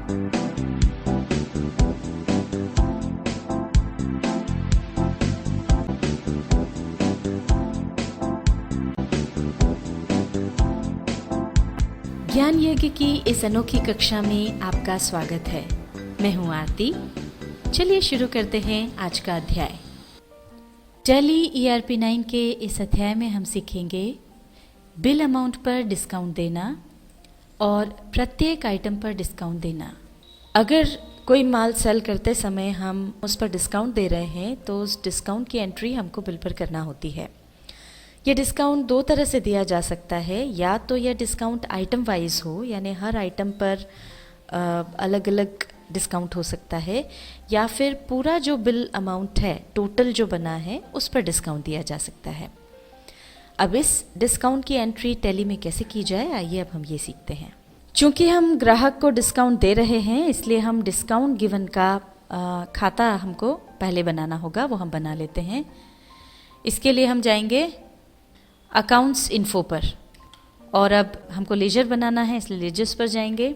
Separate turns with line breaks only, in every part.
ज्ञान यज्ञ की इस अनोखी कक्षा में आपका स्वागत है। मैं हूं आरती। चलिए शुरू करते हैं आज का अध्याय। टैली ERP 9 के इस अध्याय में हम सीखेंगे बिल अमाउंट पर डिस्काउंट देना और प्रत्येक आइटम पर डिस्काउंट देना। अगर कोई माल सेल करते समय हम उस पर डिस्काउंट दे रहे हैं तो उस डिस्काउंट की एंट्री हमको बिल पर करना होती है। ये डिस्काउंट दो तरह से दिया जा सकता है, या तो यह डिस्काउंट आइटम वाइज हो, यानी हर आइटम पर अलग अलग डिस्काउंट हो सकता है, या फिर पूरा जो बिल अमाउंट है, टोटल जो बना है, उस पर डिस्काउंट दिया जा सकता है। अब इस डिस्काउंट की एंट्री टैली में कैसे की जाए, आइए अब हम ये सीखते हैं। चूँकि हम ग्राहक को डिस्काउंट दे रहे हैं, इसलिए हम डिस्काउंट गिवन का खाता हमको पहले बनाना होगा, वो हम बना लेते हैं। इसके लिए हम जाएंगे अकाउंट्स इन्फो पर, और अब हमको लेजर बनाना है, इसलिए लेजर्स पर जाएंगे,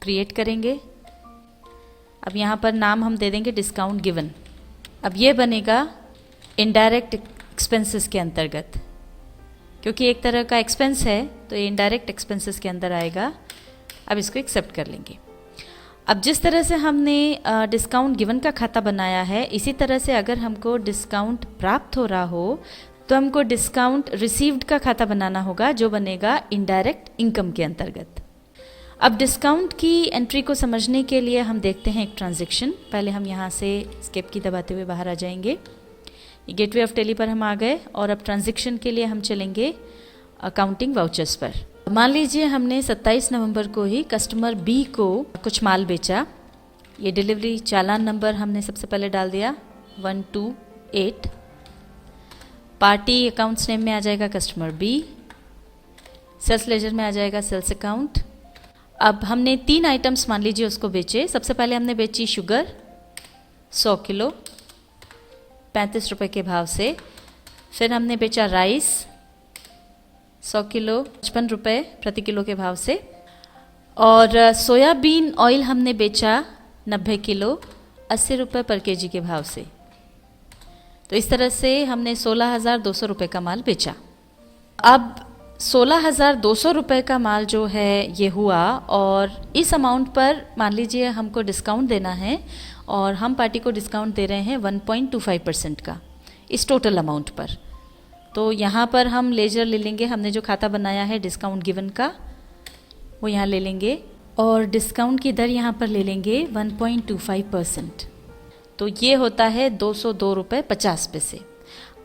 क्रिएट करेंगे। अब यहाँ पर नाम हम दे देंगे डिस्काउंट गिवन। अब ये बनेगा इनडायरेक्ट एक्सपेंसेस के अंतर्गत, क्योंकि एक तरह का एक्सपेंस है तो ये इनडायरेक्ट एक्सपेंसेस के अंदर आएगा। अब इसको एक्सेप्ट कर लेंगे। अब जिस तरह से हमने डिस्काउंट गिवन का खाता बनाया है, इसी तरह से अगर हमको डिस्काउंट प्राप्त हो रहा हो तो हमको डिस्काउंट रिसीव्ड का खाता बनाना होगा, जो बनेगा इनडायरेक्ट इनकम के अंतर्गत। अब डिस्काउंट की एंट्री को समझने के लिए हम देखते हैं एक ट्रांजैक्शन। पहले हम यहाँ से स्केप की दबाते हुए बाहर आ जाएंगे। गेटवे ऑफ टैली पर हम आ गए और अब ट्रांजैक्शन के लिए हम चलेंगे अकाउंटिंग वाउचर्स पर। मान लीजिए हमने 27 नवंबर को ही कस्टमर बी को कुछ माल बेचा। ये डिलीवरी चालान नंबर हमने सबसे पहले डाल दिया 128। पार्टी अकाउंट्स नेम में आ जाएगा कस्टमर बी, सेल्स लेजर में आ जाएगा सेल्स अकाउंट। अब हमने 3 आइटम्स मान लीजिए उसको बेचे। सबसे पहले हमने बेची शुगर 100 किलो 35 रुपये के भाव से। फिर हमने बेचा राइस 100 किलो 55 रुपये प्रति किलो के भाव से। और सोयाबीन ऑयल हमने बेचा 90 किलो 80 रुपये पर केजी के भाव से। तो इस तरह से हमने 16,200 रुपये का माल बेचा। अब 16,200 रुपये का माल जो है ये हुआ, और इस अमाउंट पर मान लीजिए हमको डिस्काउंट देना है, और हम पार्टी को डिस्काउंट दे रहे हैं 1.25% का इस टोटल अमाउंट पर। तो यहाँ पर हम लेजर ले लेंगे, हमने जो खाता बनाया है डिस्काउंट गिवन का वो यहाँ ले लेंगे, और डिस्काउंट की दर यहाँ पर ले लेंगे 1.25%। तो ये होता है 202 रुपये 50 पैसे।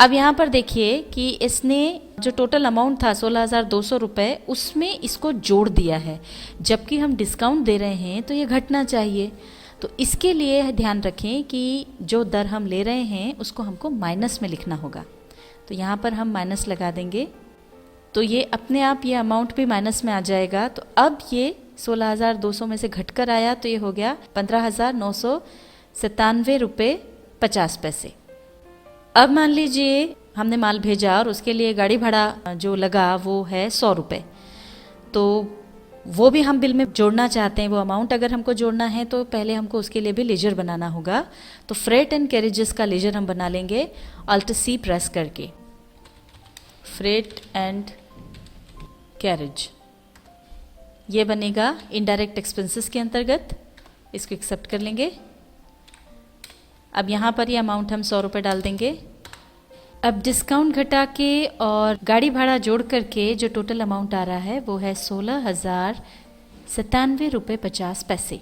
अब यहाँ पर देखिए कि इसने जो टोटल अमाउंट था 16,200 रुपये, उसमें इसको जोड़ दिया है, जबकि हम डिस्काउंट दे रहे हैं तो ये घटना चाहिए। तो इसके लिए ध्यान रखें कि जो दर हम ले रहे हैं उसको हमको माइनस में लिखना होगा। तो यहाँ पर हम माइनस लगा देंगे, तो ये अपने आप ये अमाउंट भी माइनस में आ जाएगा। तो अब ये 16,200 में से घटकर आया, तो ये हो गया 15,997 रुपये 50 पैसे। अब मान लीजिए हमने माल भेजा और उसके लिए गाड़ी भाड़ा जो लगा वो है 100 रुपये, तो वो भी हम बिल में जोड़ना चाहते हैं। वो अमाउंट अगर हमको जोड़ना है तो पहले हमको उसके लिए भी लेजर बनाना होगा। तो फ्रेट एंड कैरेजेस का लेजर हम बना लेंगे Alt C प्रेस करके, फ्रेट एंड कैरेज। ये बनेगा इनडायरेक्ट एक्सपेंसेस के अंतर्गत, इसको एक्सेप्ट कर लेंगे। अब यहाँ पर ये अमाउंट हम 100 रुपये डाल देंगे। अब डिस्काउंट घटा के और गाड़ी भाड़ा जोड़ करके जो टोटल अमाउंट आ रहा है वो है 16,97 रुपये 50 पैसे।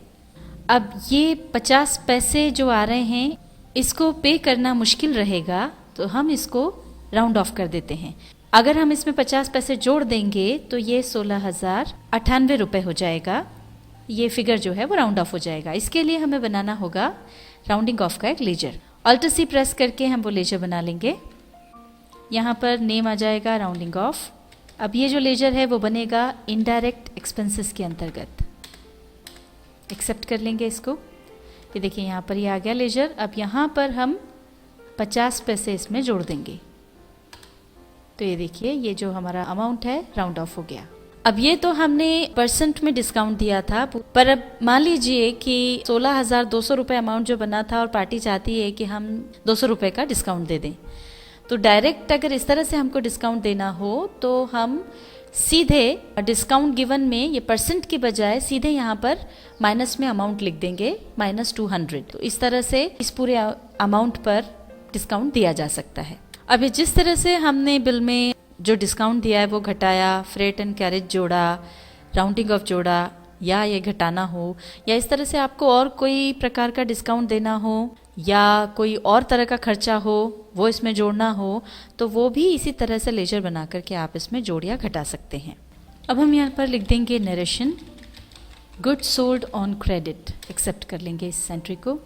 अब ये 50 पैसे जो आ रहे हैं इसको पे करना मुश्किल रहेगा, तो हम इसको राउंड ऑफ कर देते हैं। अगर हम इसमें 50 पैसे जोड़ देंगे तो ये 16,098 रुपये हो जाएगा। ये फिगर जो है वो राउंड ऑफ हो जाएगा। इसके लिए हमें बनाना होगा राउंडिंग ऑफ का एक लेजर। Alt C प्रेस करके हम वो लेजर बना लेंगे। यहाँ पर नेम आ जाएगा राउंडिंग ऑफ। अब ये जो लेजर है वो बनेगा इनडायरेक्ट एक्सपेंसेस के अंतर्गत। एक्सेप्ट कर लेंगे इसको। ये देखिए यहाँ पर ये आ गया लेजर। अब यहाँ पर हम 50 पैसे इसमें जोड़ देंगे। तो ये देखिए ये जो हमारा अमाउंट है राउंड ऑफ हो गया। अब ये तो हमने परसेंट में डिस्काउंट दिया था, पर अब मान लीजिए कि 16,200 रुपये अमाउंट जो बना था और पार्टी चाहती है कि हम 200 रुपये का डिस्काउंट दे दें। तो डायरेक्ट अगर इस तरह से हमको डिस्काउंट देना हो तो हम सीधे डिस्काउंट गिवन में ये परसेंट की बजाय सीधे यहाँ पर माइनस में अमाउंट लिख देंगे, -200। तो इस तरह से इस पूरे अमाउंट पर डिस्काउंट दिया जा सकता है। अभी जिस तरह से हमने बिल में जो डिस्काउंट दिया है वो घटाया, फ्रेट एंड कैरेज जोड़ा, राउंडिंग ऑफ जोड़ा, या ये घटाना हो, या इस तरह से आपको और कोई प्रकार का डिस्काउंट देना हो या कोई और तरह का खर्चा हो वो इसमें जोड़ना हो, तो वो भी इसी तरह से लेजर बना करके आप इसमें जोड़ या घटा सकते हैं। अब हम यहाँ पर लिख देंगे narration, goods sold on credit, accept कर लेंगे इस एंट्री को।